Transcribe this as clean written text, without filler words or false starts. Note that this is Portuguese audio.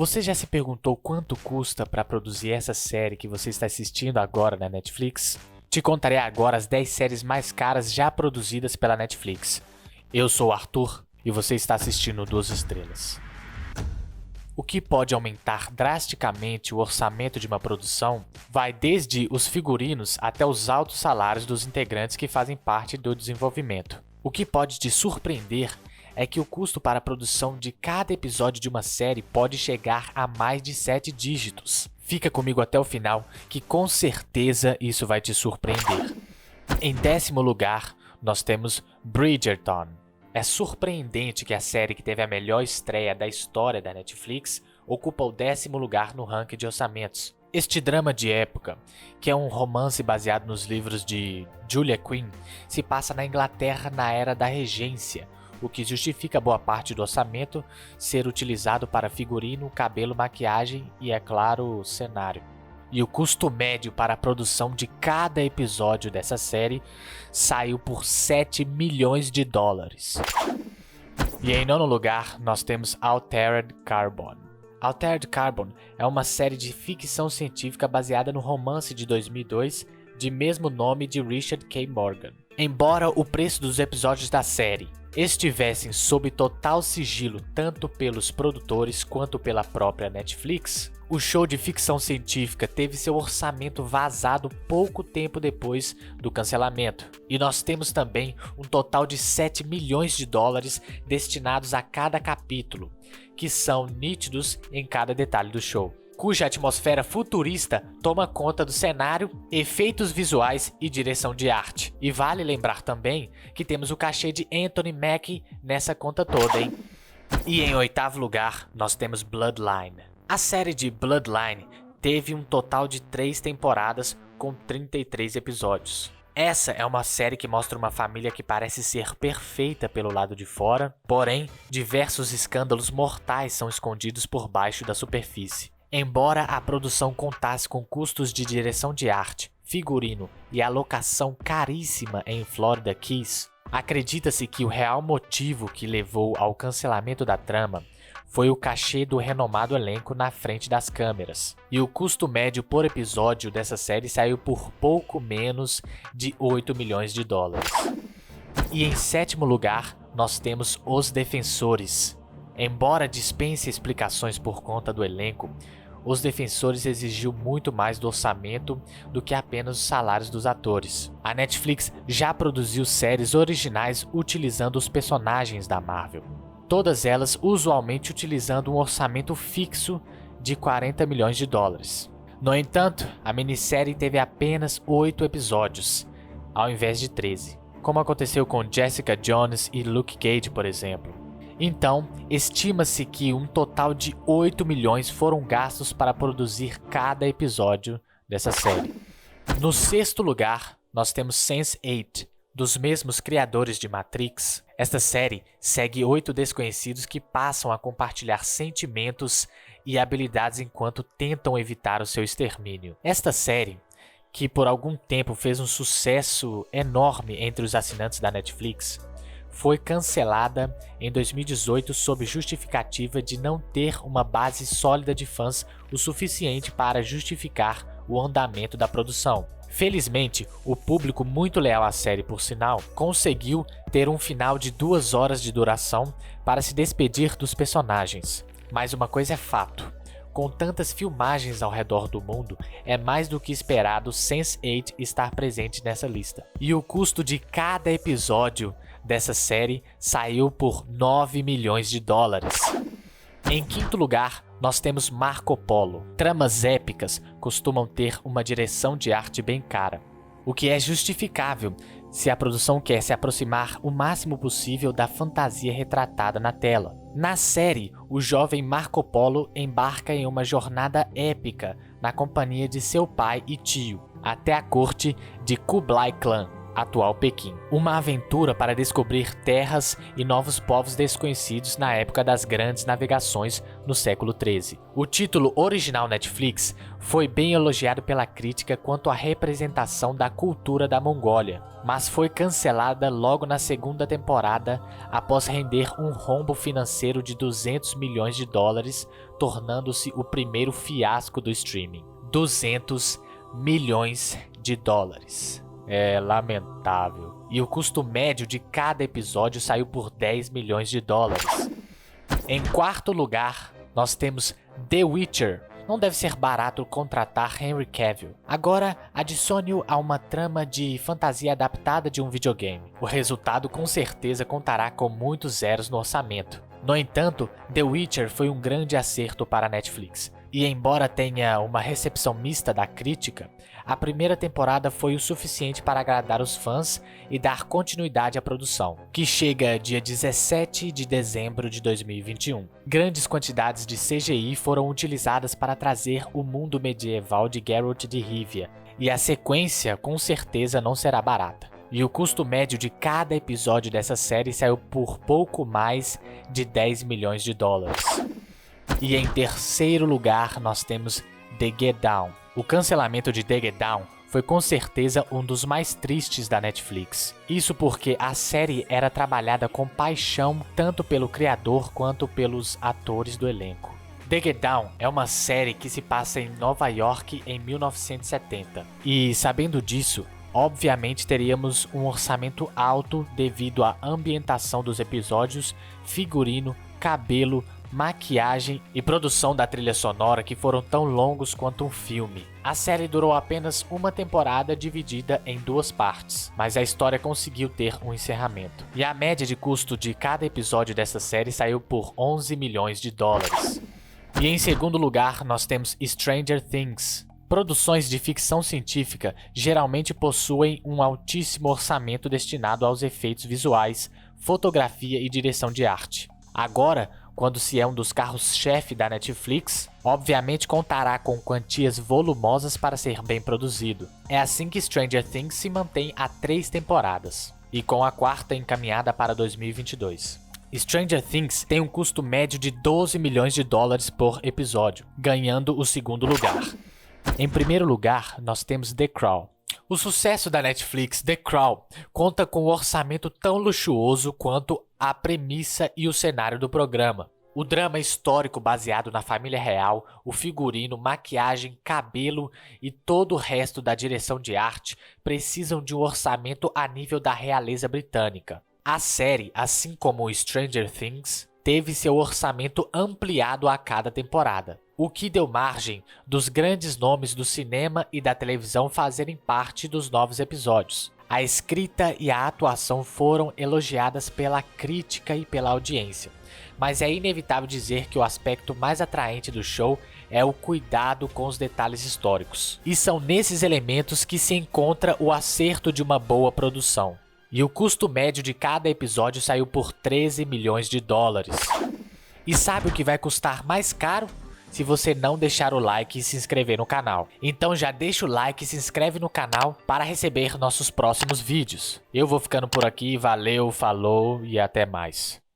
Você já se perguntou quanto custa para produzir essa série que você está assistindo agora na Netflix? Te contarei agora as 10 séries mais caras já produzidas pela Netflix. Eu sou o Arthur e você está assistindo 2 Estrelas. O que pode aumentar drasticamente o orçamento de uma produção vai desde os figurinos até os altos salários dos integrantes que fazem parte do desenvolvimento. O que pode te surpreender é que o custo para a produção de cada episódio de uma série pode chegar a mais de 7 dígitos. Fica comigo até o final, que com certeza isso vai te surpreender. Em 10º lugar, nós temos Bridgerton. É surpreendente que a série que teve a melhor estreia da história da Netflix ocupa o 10º lugar no ranking de orçamentos. Este drama de época, que é um romance baseado nos livros de Julia Quinn, se passa na Inglaterra na era da Regência, o que justifica boa parte do orçamento ser utilizado para figurino, cabelo, maquiagem e, é claro, cenário. E o custo médio para a produção de cada episódio dessa série saiu por 7 milhões de dólares. E em 9º lugar, nós temos Altered Carbon. Altered Carbon é uma série de ficção científica baseada no romance de 2002 de mesmo nome de Richard K. Morgan. Embora o preço dos episódios da série estivessem sob total sigilo tanto pelos produtores quanto pela própria Netflix, o show de ficção científica teve seu orçamento vazado pouco tempo depois do cancelamento. E nós temos também um total de 7 milhões de dólares destinados a cada capítulo, que são nítidos em cada detalhe do show, cuja atmosfera futurista toma conta do cenário, efeitos visuais e direção de arte. E vale lembrar também que temos o cachê de Anthony Mackie nessa conta toda, hein? E em 8º lugar, nós temos Bloodline. A série de Bloodline teve um total de 3 temporadas com 33 episódios. Essa é uma série que mostra uma família que parece ser perfeita pelo lado de fora, porém, diversos escândalos mortais são escondidos por baixo da superfície. Embora a produção contasse com custos de direção de arte, figurino e alocação caríssima em Florida Keys, acredita-se que o real motivo que levou ao cancelamento da trama foi o cachê do renomado elenco na frente das câmeras. E o custo médio por episódio dessa série saiu por pouco menos de 8 milhões de dólares. E em 7º lugar, nós temos Os Defensores. Embora dispense explicações por conta do elenco, Os Defensores exigiu muito mais do orçamento do que apenas os salários dos atores. A Netflix já produziu séries originais utilizando os personagens da Marvel, todas elas usualmente utilizando um orçamento fixo de 40 milhões de dólares. No entanto, a minissérie teve apenas 8 episódios, ao invés de 13, como aconteceu com Jessica Jones e Luke Cage, por exemplo. Então, estima-se que um total de 8 milhões foram gastos para produzir cada episódio dessa série. No 6º lugar, nós temos Sense8, dos mesmos criadores de Matrix. Esta série segue 8 desconhecidos que passam a compartilhar sentimentos e habilidades enquanto tentam evitar o seu extermínio. Esta série, que por algum tempo fez um sucesso enorme entre os assinantes da Netflix, foi cancelada em 2018 sob justificativa de não ter uma base sólida de fãs o suficiente para justificar o andamento da produção. Felizmente, o público muito leal à série, por sinal, conseguiu ter um final de 2 horas de duração para se despedir dos personagens. Mas uma coisa é fato: com tantas filmagens ao redor do mundo, é mais do que esperado Sense8 estar presente nessa lista. E o custo de cada episódio dessa série saiu por 9 milhões de dólares. Em 5º lugar, nós temos Marco Polo. Tramas épicas costumam ter uma direção de arte bem cara, o que é justificável se a produção quer se aproximar o máximo possível da fantasia retratada na tela. Na série, o jovem Marco Polo embarca em uma jornada épica na companhia de seu pai e tio, até a corte de Kublai Khan, atual Pequim. Uma aventura para descobrir terras e novos povos desconhecidos na época das grandes navegações no século XIII. O título original Netflix foi bem elogiado pela crítica quanto à representação da cultura da Mongólia, mas foi cancelada logo na segunda temporada após render um rombo financeiro de 200 milhões de dólares, tornando-se o primeiro fiasco do streaming. 200 milhões de dólares. É lamentável. E o custo médio de cada episódio saiu por 10 milhões de dólares. Em quarto lugar, nós temos The Witcher. Não deve ser barato contratar Henry Cavill. Agora, adicione-o a uma trama de fantasia adaptada de um videogame. O resultado com certeza contará com muitos zeros no orçamento. No entanto, The Witcher foi um grande acerto para a Netflix. E embora tenha uma recepção mista da crítica, a primeira temporada foi o suficiente para agradar os fãs e dar continuidade à produção, que chega dia 17 de dezembro de 2021. Grandes quantidades de CGI foram utilizadas para trazer o mundo medieval de Geralt de Rivia, e a sequência com certeza não será barata. E o custo médio de cada episódio dessa série saiu por pouco mais de 10 milhões de dólares. E em terceiro lugar nós temos The Get Down. O cancelamento de The Get Down foi com certeza um dos mais tristes da Netflix. Isso porque a série era trabalhada com paixão tanto pelo criador quanto pelos atores do elenco. The Get Down é uma série que se passa em Nova York em 1970. E sabendo disso, obviamente teríamos um orçamento alto devido à ambientação dos episódios, figurino, cabelo, maquiagem e produção da trilha sonora que foram tão longos quanto um filme. A série durou apenas uma temporada dividida em duas partes, mas a história conseguiu ter um encerramento. E a média de custo de cada episódio dessa série saiu por 11 milhões de dólares. E em segundo lugar nós temos Stranger Things. Produções de ficção científica geralmente possuem um altíssimo orçamento destinado aos efeitos visuais, fotografia e direção de arte. Agora, quando se é um dos carros-chefe da Netflix, obviamente contará com quantias volumosas para ser bem produzido. É assim que Stranger Things se mantém há 3 temporadas, e com a quarta encaminhada para 2022. Stranger Things tem um custo médio de 12 milhões de dólares por episódio, ganhando o segundo lugar. Em primeiro lugar, nós temos The Crown. O sucesso da Netflix, The Crown, conta com um orçamento tão luxuoso quanto a premissa e o cenário do programa. O drama histórico baseado na família real, o figurino, maquiagem, cabelo e todo o resto da direção de arte precisam de um orçamento a nível da realeza britânica. A série, assim como Stranger Things, teve seu orçamento ampliado a cada temporada, o que deu margem dos grandes nomes do cinema e da televisão fazerem parte dos novos episódios. A escrita e a atuação foram elogiadas pela crítica e pela audiência, mas é inevitável dizer que o aspecto mais atraente do show é o cuidado com os detalhes históricos. E são nesses elementos que se encontra o acerto de uma boa produção. E o custo médio de cada episódio saiu por 13 milhões de dólares. E sabe o que vai custar mais caro? Se você não deixar o like e se inscrever no canal. Então já deixa o like e se inscreve no canal para receber nossos próximos vídeos. Eu vou ficando por aqui, valeu, falou e até mais.